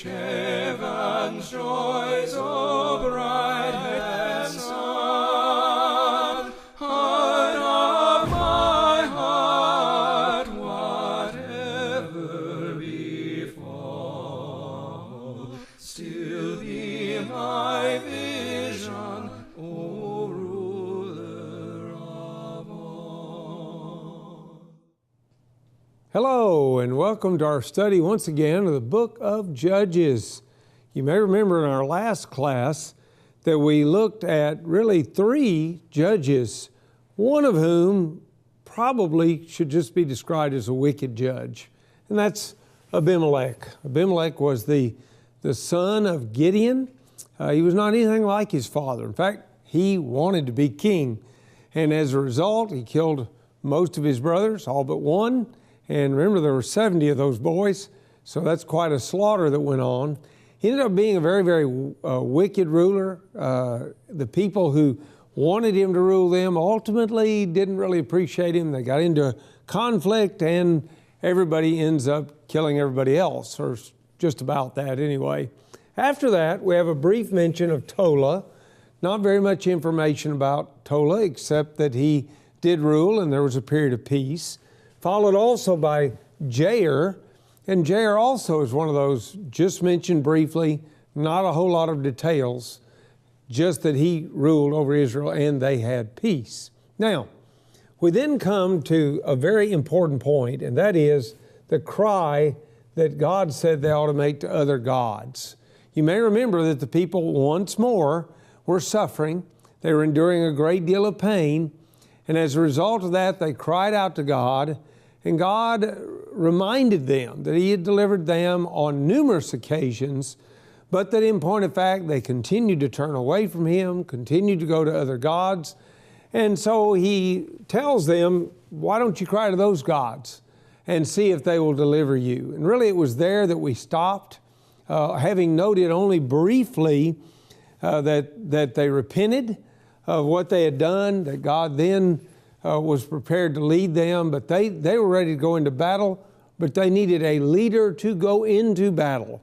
Reach heaven's joys, O bright and sun. Heart of my heart, whatever befall, still be my vision, O ruler of all. Hello, and welcome to our study once again of the book of Judges. You may remember in our last class that we looked at really 3 judges, one of whom probably should just be described as a wicked judge, and that's Abimelech. Abimelech was the son of Gideon. He was not anything like his father. In fact, he wanted to be king, and as a result, he killed most of his brothers, all but one. And remember, there were 70 of those boys, so that's quite a slaughter that went on. He ended up being a very, very wicked ruler. The people who wanted him to rule them ultimately didn't really appreciate him. They got into conflict, and everybody ends up killing everybody else, or just about that anyway. After that, we have a brief mention of Tola. Not very much information about Tola, except that he did rule and there was a period of peace. Followed also by Jair, and Jair also is one of those just mentioned briefly, not a whole lot of details, just that he ruled over Israel and they had peace. Now, we then come to a very important point, and that is the cry that God said they ought to make to other gods. You may remember that the people once more were suffering. They were enduring a great deal of pain, and as a result of that, they cried out to God. And God reminded them that He had delivered them on numerous occasions, but that in point of fact, they continued to turn away from Him, continued to go to other gods. And so He tells them, why don't you cry to those gods and see if they will deliver you? And really it was there that we stopped, having noted only briefly that they repented of what they had done, that God then was prepared to lead them, but they were ready to go into battle, but they needed a leader to go into battle.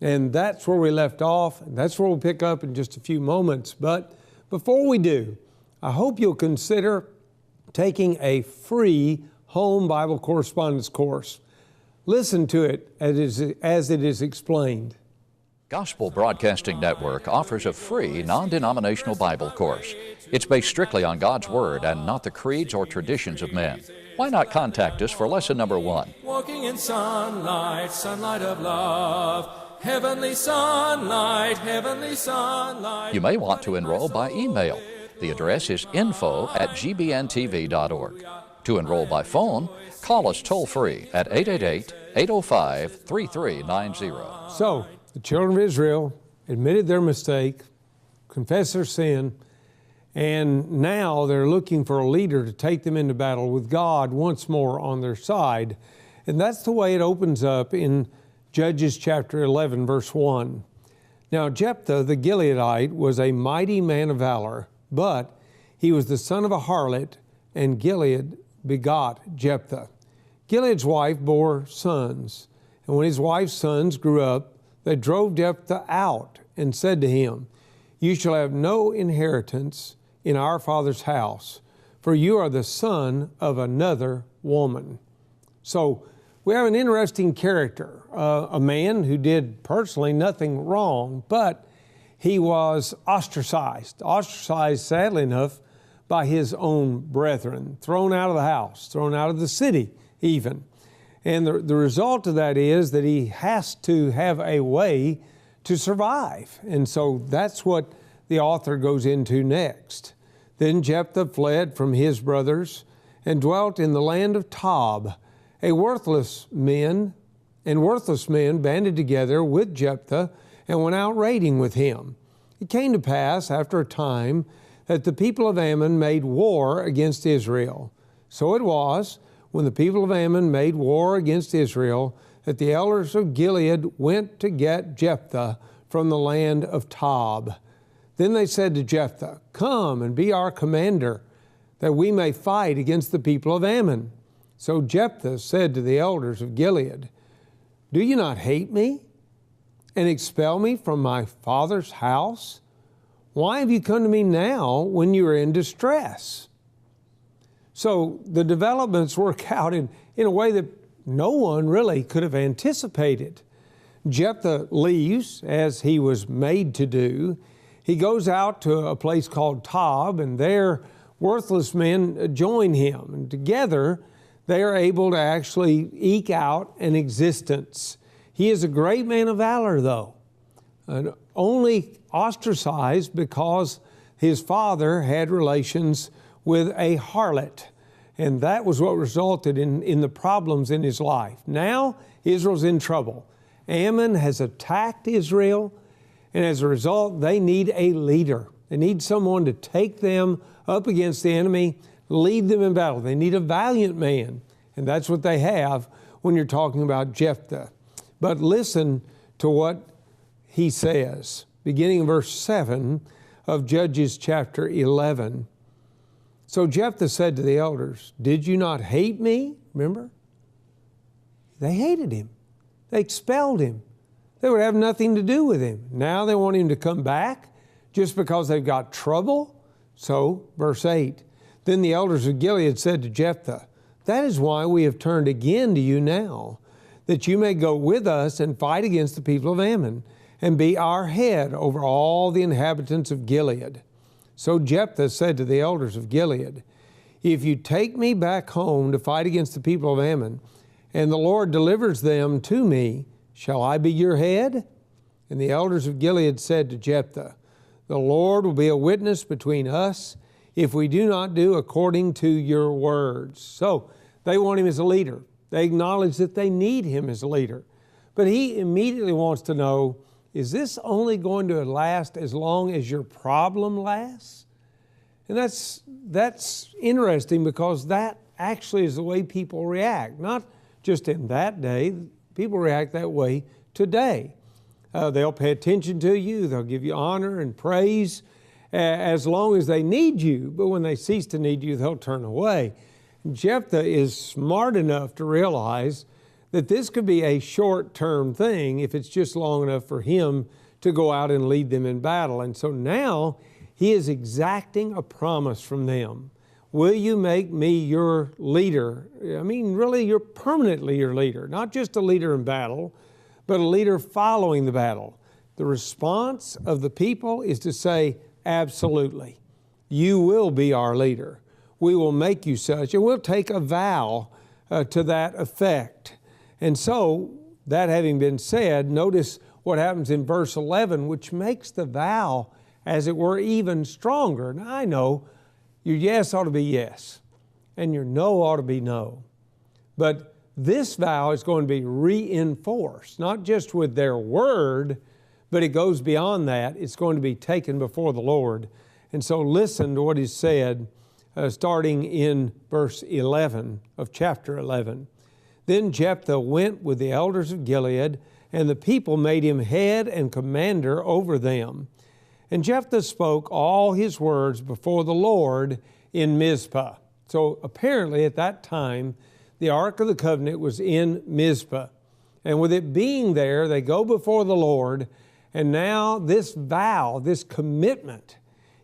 And that's where we left off, and that's where we'll pick up in just a few moments. But before we do, I hope you'll consider taking a free home Bible correspondence course. Listen to it as it is explained. Gospel Broadcasting Network offers a free, non-denominational Bible course. It's based strictly on God's Word and not the creeds or traditions of men. Why not contact us for lesson number 1? Walking in sunlight, sunlight of love, heavenly sunlight, heavenly sunlight. You may want to enroll by email. The address is info@gbntv.org. To enroll by phone, call us toll-free at 888-805-3390. So, the children of Israel admitted their mistake, confessed their sin, and now they're looking for a leader to take them into battle with God once more on their side. And that's the way it opens up in Judges chapter 11, verse 1. Now Jephthah the Gileadite was a mighty man of valor, but he was the son of a harlot, and Gilead begot Jephthah. Gilead's wife bore sons, and when his wife's sons grew up, they drove Jephthah out and said to him, "You shall have no inheritance in our father's house, for you are the son of another woman." So we have an interesting character, a man who did personally nothing wrong, but he was ostracized sadly enough by his own brethren, thrown out of the house, thrown out of the city even. And the result of that is that he has to have a way to survive. And so that's what the author goes into next. Then Jephthah fled from his brothers and dwelt in the land of Tob. Worthless men banded together with Jephthah and went out raiding with him. It came to pass after a time that the people of Ammon made war against Israel. So it was, when the people of Ammon made war against Israel, that the elders of Gilead went to get Jephthah from the land of Tob. Then they said to Jephthah, "Come and be our commander, that we may fight against the people of Ammon." So Jephthah said to the elders of Gilead, "Do you not hate me? and expel me from my father's house? Why have you come to me now when you are in distress? So the developments work out in a way that no one really could have anticipated. Jephthah leaves, as he was made to do. He goes out to a place called Tob, and there worthless men join him. And together, they are able to actually eke out an existence. He is a great man of valor, though, and only ostracized because his father had relations with a harlot. And that was what resulted in the problems in his life. Now, Israel's in trouble. Ammon has attacked Israel, and as a result, they need a leader. They need someone to take them up against the enemy, lead them in battle. They need a valiant man, and that's what they have when you're talking about Jephthah. But listen to what he says, beginning in verse 7 of Judges chapter 11. So Jephthah said to the elders, "Did you not hate me?" Remember? They hated him. They expelled him. They would have nothing to do with him. Now they want him to come back just because they've got trouble. So, verse 8, then the elders of Gilead said to Jephthah, "That is why we have turned again to you now, that you may go with us and fight against the people of Ammon, and be our head over all the inhabitants of Gilead." So Jephthah said to the elders of Gilead, "If you take me back home to fight against the people of Ammon, and the Lord delivers them to me, shall I be your head?" And the elders of Gilead said to Jephthah, "The Lord will be a witness between us if we do not do according to your words." So they want him as a leader. They acknowledge that they need him as a leader. But he immediately wants to know, is this only going to last as long as your problem lasts? And that's interesting, because that actually is the way people react. Not just in that day, people react that way today. They'll pay attention to you, they'll give you honor and praise as long as they need you, but when they cease to need you, they'll turn away. Jephthah is smart enough to realize that this could be a short-term thing if it's just long enough for him to go out and lead them in battle. And so now he is exacting a promise from them. Will you make me your leader? I mean, really, you're permanently your leader, not just a leader in battle, but a leader following the battle. The response of the people is to say, absolutely, you will be our leader. We will make you such, and we'll take a vow to that effect. And so, that having been said, notice what happens in verse 11, which makes the vow, as it were, even stronger. Now, I know your yes ought to be yes, and your no ought to be no. But this vow is going to be reinforced, not just with their word, but it goes beyond that. It's going to be taken before the Lord. And so listen to what is said, starting in verse 11 of chapter 11. Then Jephthah went with the elders of Gilead, and the people made him head and commander over them. And Jephthah spoke all his words before the Lord in Mizpah. So apparently at that time, the Ark of the Covenant was in Mizpah. And with it being there, they go before the Lord, and now this vow, this commitment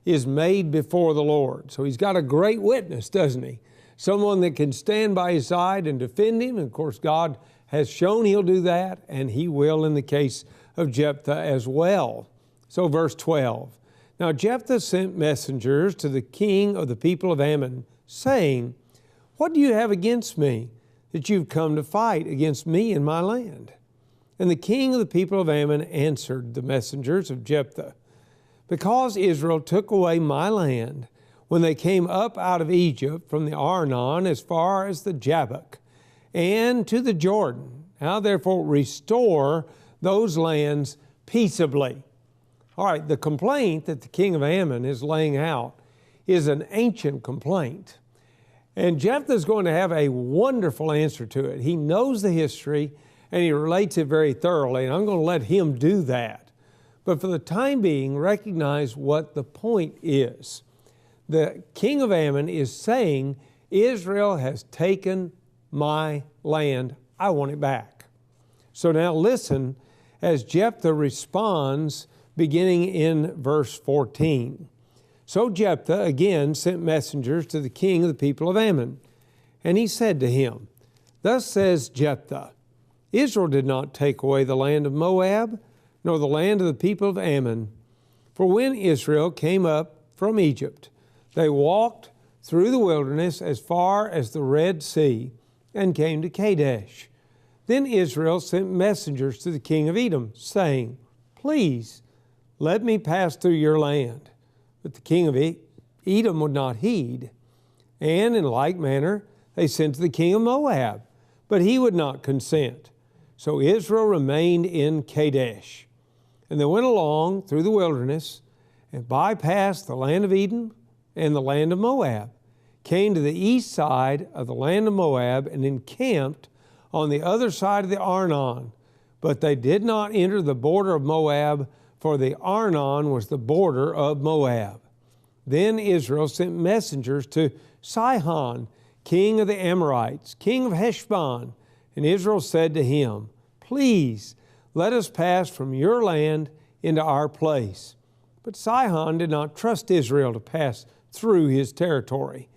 is made before the Lord. So he's got a great witness, doesn't he? Someone that can stand by his side and defend him. And of course, God has shown he'll do that, and he will in the case of Jephthah as well. So verse 12, now Jephthah sent messengers to the king of the people of Ammon, saying, "What do you have against me, that you've come to fight against me in my land?" And the king of the people of Ammon answered the messengers of Jephthah, "Because Israel took away my land when they came up out of Egypt from the Arnon as far as the Jabbok and to the Jordan. Now therefore restore those lands peaceably." All right, the complaint that the king of Ammon is laying out is an ancient complaint. And Jephthah is going to have a wonderful answer to it. He knows the history and he relates it very thoroughly, and I'm going to let him do that. But for the time being, recognize what the point is. The king of Ammon is saying, Israel has taken my land. I want it back. So now listen as Jephthah responds beginning in verse 14. So Jephthah again sent messengers to the king of the people of Ammon, and he said to him, Thus says Jephthah, Israel did not take away the land of Moab, nor the land of the people of Ammon. For when Israel came up from Egypt, they walked through the wilderness as far as the Red Sea, and came to Kadesh. Then Israel sent messengers to the king of Edom, saying, Please, let me pass through your land. But the king of Edom would not heed. And in like manner they sent to the king of Moab, but he would not consent. So Israel remained in Kadesh. And they went along through the wilderness and bypassed the land of Edom and the land of Moab, came to the east side of the land of Moab, and encamped on the other side of the Arnon. But they did not enter the border of Moab, for the Arnon was the border of Moab. Then Israel sent messengers to Sihon, king of the Amorites, king of Heshbon. And Israel said to him, Please, let us pass from your land into our place. But Sihon did not trust Israel to pass through his territory.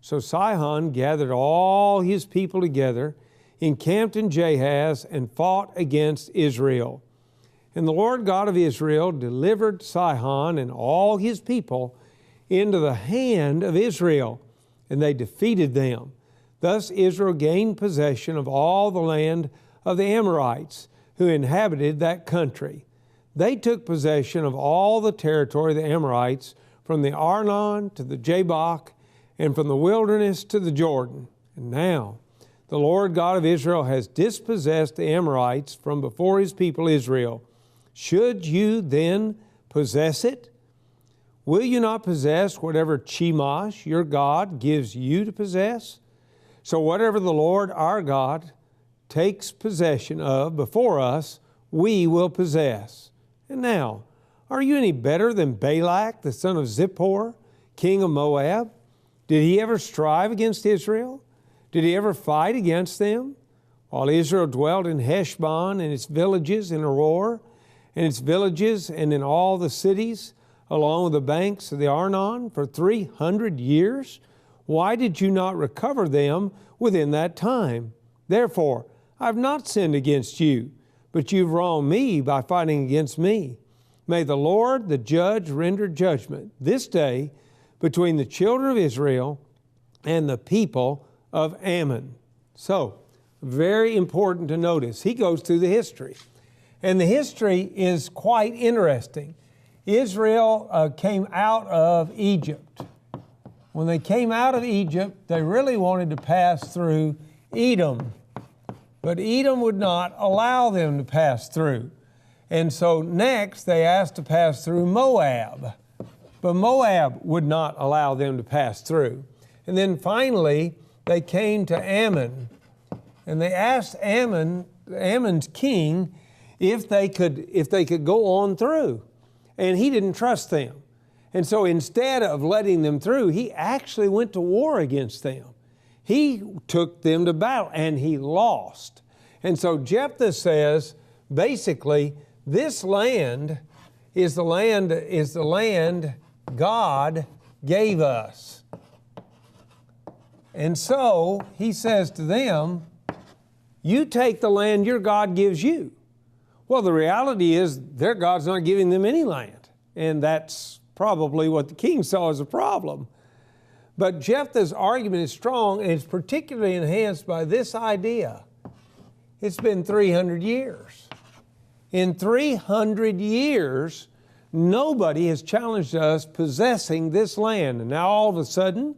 So Sihon gathered all his people together, encamped in Jahaz, and fought against Israel. And the Lord God of Israel delivered Sihon and all his people into the hand of Israel, and they defeated them. Thus Israel gained possession of all the land of the Amorites who inhabited that country. They took possession of all the territory of the Amorites, from the Arnon to the Jabbok, and from the wilderness to the Jordan. And now the Lord God of Israel has dispossessed the Amorites from before his people Israel. Should you then possess it? Will you not possess whatever Chemosh, your God, gives you to possess? So whatever the Lord our God takes possession of before us, we will possess. And now, are you any better than Balak, the son of Zippor, king of Moab? Did he ever strive against Israel? Did he ever fight against them? While Israel dwelt in Heshbon and its villages, in Aroer and its villages, and in all the cities along the banks of the Arnon for 300 years? Why did you not recover them within that time? Therefore, I have not sinned against you, but you've wronged me by fighting against me. May the Lord, the judge, render judgment this day between the children of Israel and the people of Ammon. So, very important to notice. He goes through the history. And the history is quite interesting. Israel came out of Egypt. When they came out of Egypt, they really wanted to pass through Edom. But Edom would not allow them to pass through. And so next they asked to pass through Moab. But Moab would not allow them to pass through. And then finally they came to Ammon. And they asked Ammon's king, if they could go on through. And he didn't trust them. And so instead of letting them through, he actually went to war against them. He took them to battle, and he lost. And so Jephthah says, basically, this land is the land God gave us. And so he says to them, you take the land your God gives you. Well, the reality is their God's not giving them any land. And that's probably what the king saw as a problem. But Jephthah's argument is strong, and it's particularly enhanced by this idea. It's been 300 years. In 300 years, nobody has challenged us possessing this land. And now all of a sudden,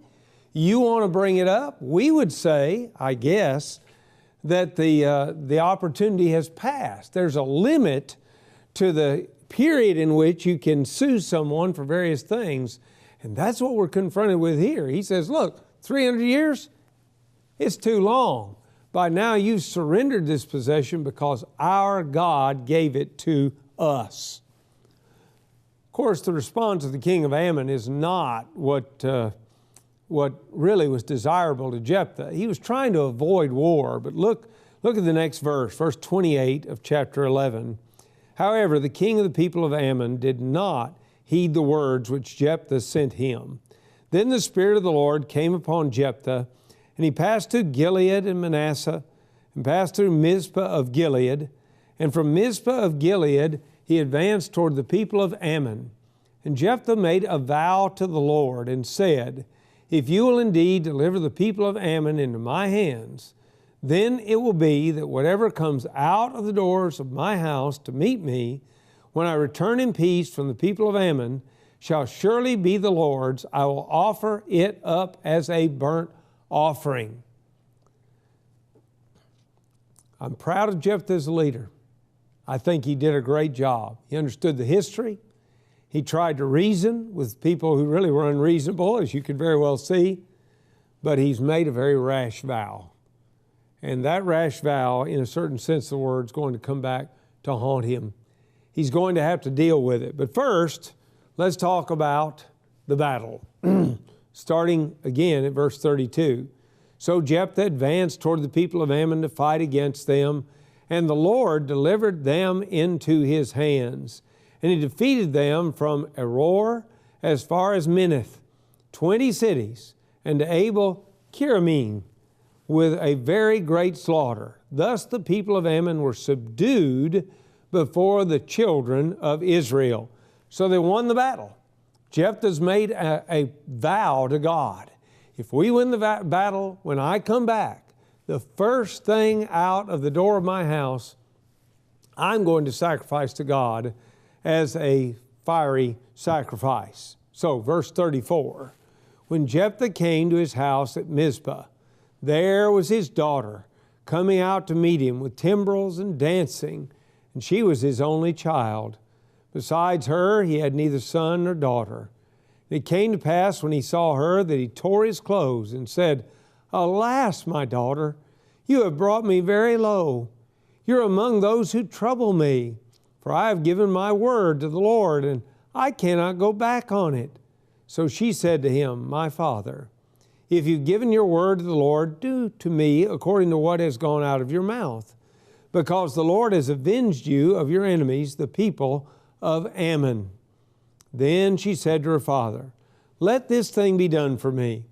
you want to bring it up? We would say, I guess, that the opportunity has passed. There's a limit to the period in which you can sue someone for various things. And that's what we're confronted with here. He says, look, 300 years, it's too long. By now you've surrendered this possession because our God gave it to us. Of course, the response of the king of Ammon is not what really was desirable to Jephthah. He was trying to avoid war, but look at the next verse, verse 28 of chapter 11. However, the king of the people of Ammon did not heed the words which Jephthah sent him. Then the Spirit of the Lord came upon Jephthah, and he passed through Gilead and Manasseh, and passed through Mizpah of Gilead. And from Mizpah of Gilead he advanced toward the people of Ammon. And Jephthah made a vow to the Lord, and said, If you will indeed deliver the people of Ammon into my hands, then it will be that whatever comes out of the doors of my house to meet me, when I return in peace from the people of Ammon, shall surely be the Lord's. I will offer it up as a burnt offering. I'm proud of Jephthah as a leader. I think he did a great job. He understood the history. He tried to reason with people who really were unreasonable, as you could very well see, but he's made a very rash vow. And that rash vow, in a certain sense of the word, is going to come back to haunt him. He's going to have to deal with it. But first, let's talk about the battle. Starting again at verse 32. So Jephthah advanced toward the people of Ammon to fight against them, and the Lord delivered them into his hands. And he defeated them from Aroer as far as Minnith, 20 cities, and to Abel-Keramim with a very great slaughter. Thus the people of Ammon were subdued before the children of Israel. So they won the battle. Jephthah's made a vow to God. If we win the battle, when I come back, the first thing out of the door of my house, I'm going to sacrifice to God as a fiery sacrifice. So, verse 34, when Jephthah came to his house at Mizpah, there was his daughter coming out to meet him with timbrels and dancing, and she was his only child. Besides her, he had neither son nor daughter. And it came to pass when he saw her that he tore his clothes and said, Alas, my daughter, you have brought me very low. You're among those who trouble me. For I have given my word to the Lord, and I cannot go back on it. So she said to him, My father, if you've given your word to the Lord, do to me according to what has gone out of your mouth, because the Lord has avenged you of your enemies, the people of Ammon. Then she said to her father, Let this thing be done for me.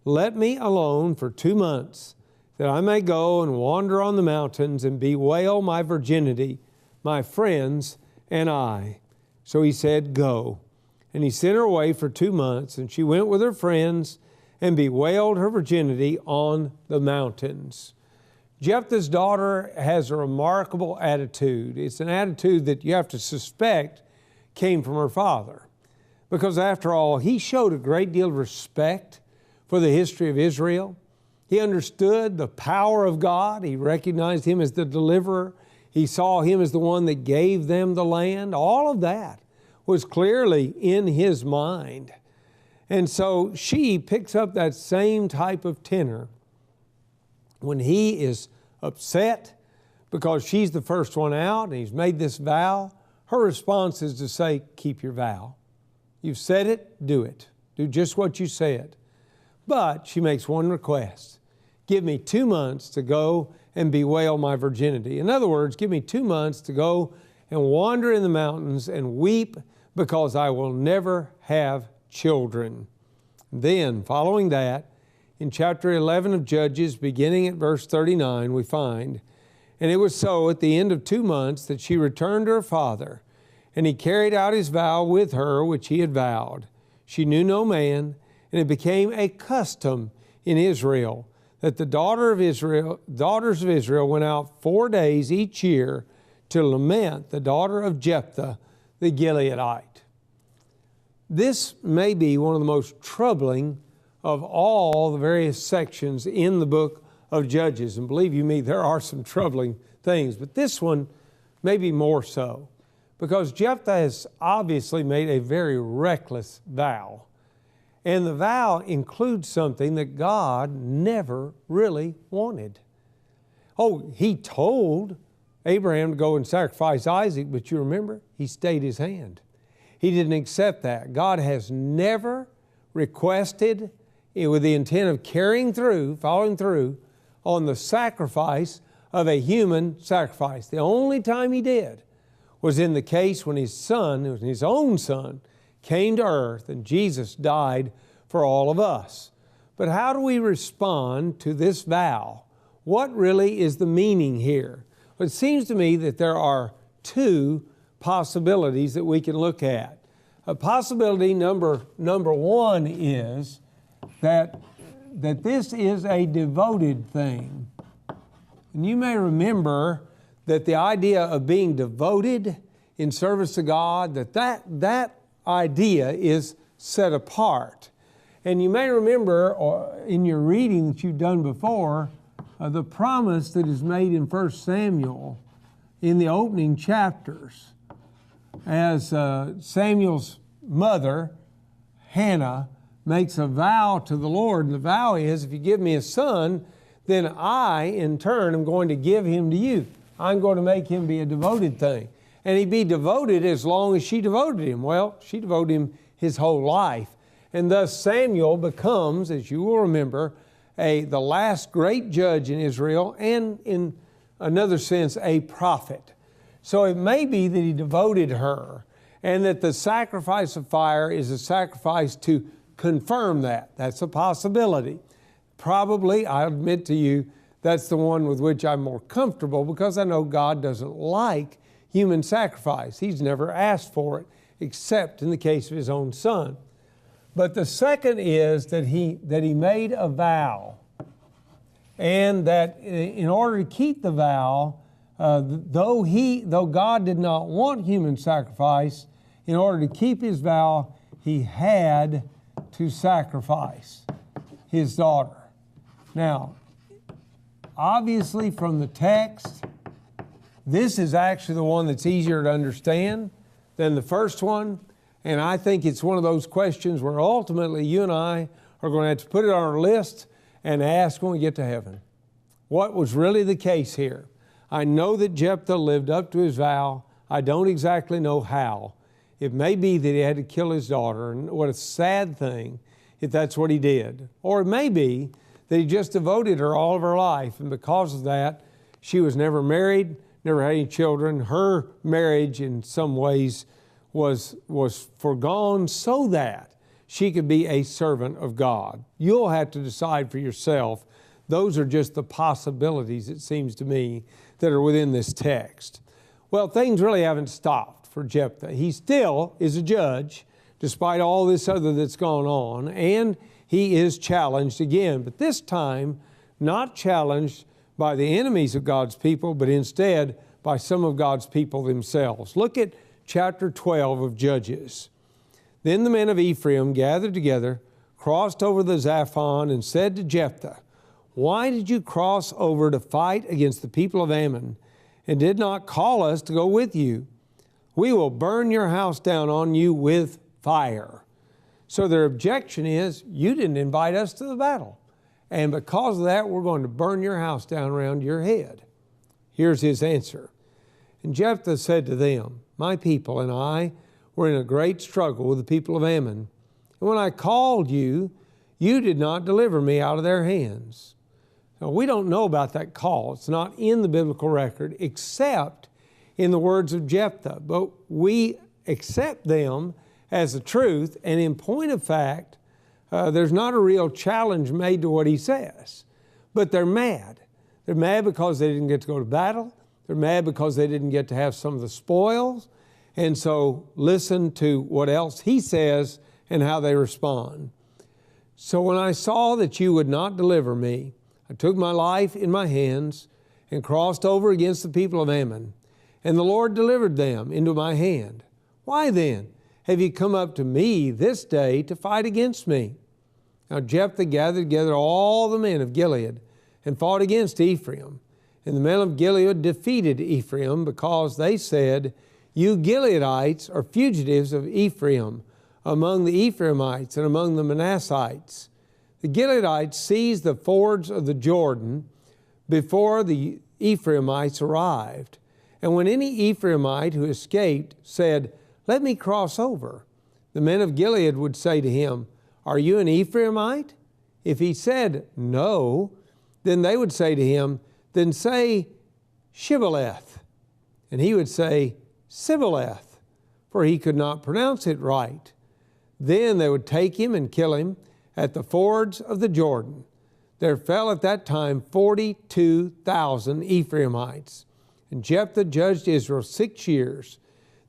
Let me alone for 2 months, that I may go and wander on the mountains and bewail my virginity, my friends and I. So he said, Go. And he sent her away for 2 months, and she went with her friends and bewailed her virginity on the mountains. Jephthah's daughter has a remarkable attitude. It's an attitude that you have to suspect came from her father. Because after all, he showed a great deal of respect for the history of Israel. He understood the power of God. He recognized him as the deliverer. He saw him as the one that gave them the land. All of that was clearly in his mind. And so she picks up that same type of tenor when he is upset because she's the first one out and he's made this vow. Her response is to say, keep your vow. You've said it, do it. Do just what you said. But she makes one request. Give me 2 months to go and bewail my virginity. In other words, give me 2 months to go and wander in the mountains and weep because I will never have children. Then, following that, in chapter 11 of Judges, beginning at verse 39, we find, And it was so at the end of 2 months that she returned to her father, and he carried out his vow with her which he had vowed. She knew no man, and it became a custom in Israel that the daughters of Israel went out 4 days each year to lament the daughter of Jephthah the Gileadite. This may be one of the most troubling of all the various sections in the book of Judges. And believe you me, there are some troubling things, but this one may be more so, because Jephthah has obviously made a very reckless vow. And the vow includes something that God never really wanted. Oh, he told Abraham to go and sacrifice Isaac, but you remember, he stayed his hand. He didn't accept that. God has never requested, with the intent of following through on the sacrifice of a human sacrifice. The only time he did was in the case when his son, his own son, came to earth and Jesus died for all of us. But how do we respond to this vow? What really is the meaning here? Well, it seems to me that there are two possibilities that we can look at. A possibility number one is that this is a devoted thing. And you may remember that the idea of being devoted in service to God, that idea is set apart. And you may remember in your reading that you've done before, the promise that is made in 1 Samuel in the opening chapters. As Samuel's mother, Hannah, makes a vow to the Lord. And the vow is, if you give me a son, then I, in turn, am going to give him to you. I'm going to make him be a devoted thing. And he'd be devoted as long as she devoted him. Well, she devoted him his whole life. And thus Samuel becomes, as you will remember, the last great judge in Israel, and in another sense, a prophet. So it may be that he devoted her, and that the sacrifice of fire is a sacrifice to confirm that. That's a possibility. Probably, I admit to you, that's the one with which I'm more comfortable, because I know God doesn't like human sacrifice. He's never asked for it, except in the case of his own son. But the second is that he made a vow, and that in order to keep the vow, though God did not want human sacrifice, in order to keep his vow, he had to sacrifice his daughter. Now, obviously from the text, this is actually the one that's easier to understand than the first one. And I think it's one of those questions where ultimately you and I are going to have to put it on our list and ask when we get to heaven. What was really the case here? I know that Jephthah lived up to his vow. I don't exactly know how. It may be that he had to kill his daughter, and what a sad thing if that's what he did. Or it may be that he just devoted her all of her life, and because of that, she was never married, never had any children. Her marriage in some ways was foregone so that she could be a servant of God. You'll have to decide for yourself. Those are just the possibilities, it seems to me, that are within this text. Well, things really haven't stopped for Jephthah. He still is a judge, despite all this other that's gone on, and he is challenged again, but this time not challenged by the enemies of God's people, but instead by some of God's people themselves. Look at chapter 12 of Judges. Then the men of Ephraim gathered together, crossed over the Zaphon, and said to Jephthah, "Why did you cross over to fight against the people of Ammon, and did not call us to go with you? We will burn your house down on you with fire." So their objection is, you didn't invite us to the battle. And because of that, we're going to burn your house down around your head. Here's his answer. And Jephthah said to them, "My people and I were in a great struggle with the people of Ammon. And when I called you, you did not deliver me out of their hands." Now, we don't know about that call. It's not in the biblical record except in the words of Jephthah. But we accept them as the truth. And in point of fact, there's not a real challenge made to what he says. But they're mad. They're mad because they didn't get to go to battle. They're mad because they didn't get to have some of the spoils. And so listen to what else he says and how they respond. "So when I saw that you would not deliver me, I took my life in my hands and crossed over against the people of Ammon. And the Lord delivered them into my hand. Why then have you come up to me this day to fight against me?" Now Jephthah gathered together all the men of Gilead and fought against Ephraim. And the men of Gilead defeated Ephraim because they said, "You Gileadites are fugitives of Ephraim among the Ephraimites and among the Manassites." The Gileadites seized the fords of the Jordan before the Ephraimites arrived. And when any Ephraimite who escaped said, "Let me cross over," the men of Gilead would say to him, "Are you an Ephraimite?" If he said, "No," then they would say to him, "Then say Shibboleth." And he would say, Sibboleth, for he could not pronounce it right. Then they would take him and kill him at the fords of the Jordan. There fell at that time 42,000 Ephraimites. And Jephthah judged Israel 6 years.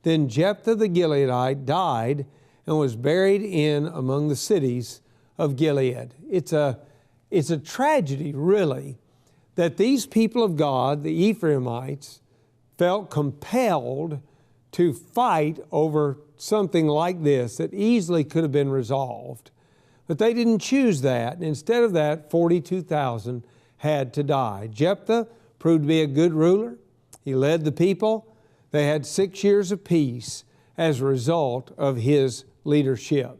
Then Jephthah the Gileadite died and was buried in among the cities of Gilead. It's a tragedy, really, that these people of God, the Ephraimites, felt compelled to fight over something like this that easily could have been resolved. But they didn't choose that. Instead of that, 42,000 had to die. Jephthah proved to be a good ruler. He led the people. They had 6 years of peace as a result of his leadership.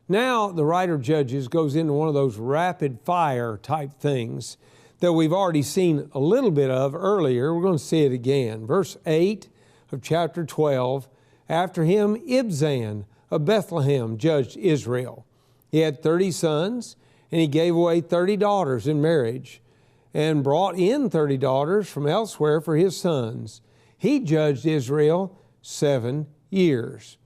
Now, the writer of Judges goes into one of those rapid fire type things that we've already seen a little bit of earlier. We're going to see it again. Verse 8 of chapter 12, after him Ibzan of Bethlehem judged Israel. He had 30 sons, and he gave away 30 daughters in marriage, and brought in 30 daughters from elsewhere for his sons. He judged Israel 7 years.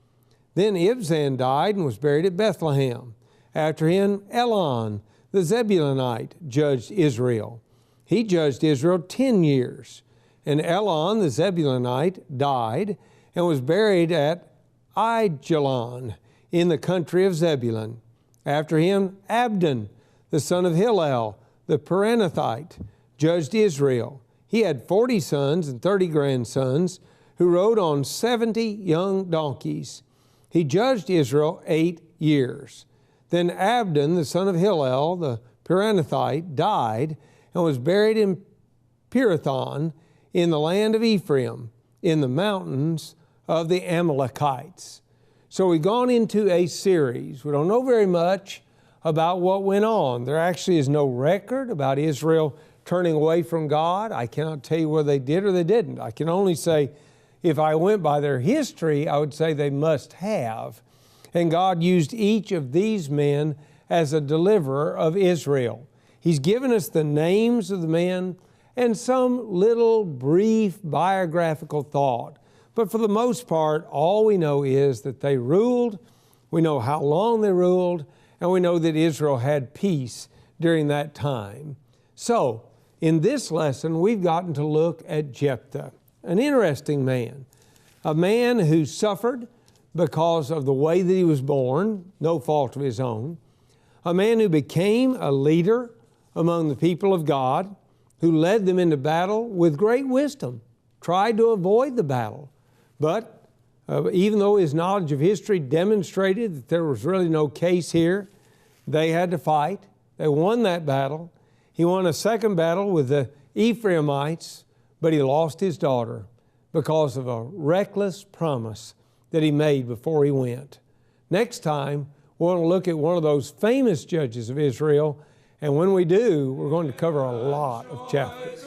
Then Ibzan died and was buried at Bethlehem. After him Elon the Zebulunite judged Israel. He judged Israel 10 years. And Elon the Zebulunite died and was buried at Aijalon in the country of Zebulun. After him Abdon the son of Hillel the Peranathite judged Israel. He had 40 sons and 30 grandsons who rode on 70 young donkeys. He judged Israel 8 years. Then Abdon the son of Hillel the Peranathite died and was buried in Pirathon in the land of Ephraim, in the mountains of the Amalekites. So we've gone into a series. We don't know very much about what went on. There actually is no record about Israel turning away from God. I cannot tell you whether they did or they didn't. I can only say, if I went by their history, I would say they must have. And God used each of these men as a deliverer of Israel. He's given us the names of the men and some little brief biographical thought. But for the most part, all we know is that they ruled, we know how long they ruled, and we know that Israel had peace during that time. So, in this lesson, we've gotten to look at Jephthah, an interesting man, a man who suffered because of the way that he was born, no fault of his own, a man who became a leader among the people of God, who led them into battle with great wisdom, tried to avoid the battle. But even though his knowledge of history demonstrated that there was really no case here, they had to fight. They won that battle. He won a second battle with the Ephraimites, but he lost his daughter because of a reckless promise that he made before he went. Next time, we're going to look at one of those famous judges of Israel, and when we do, we're going to cover a lot of chapters.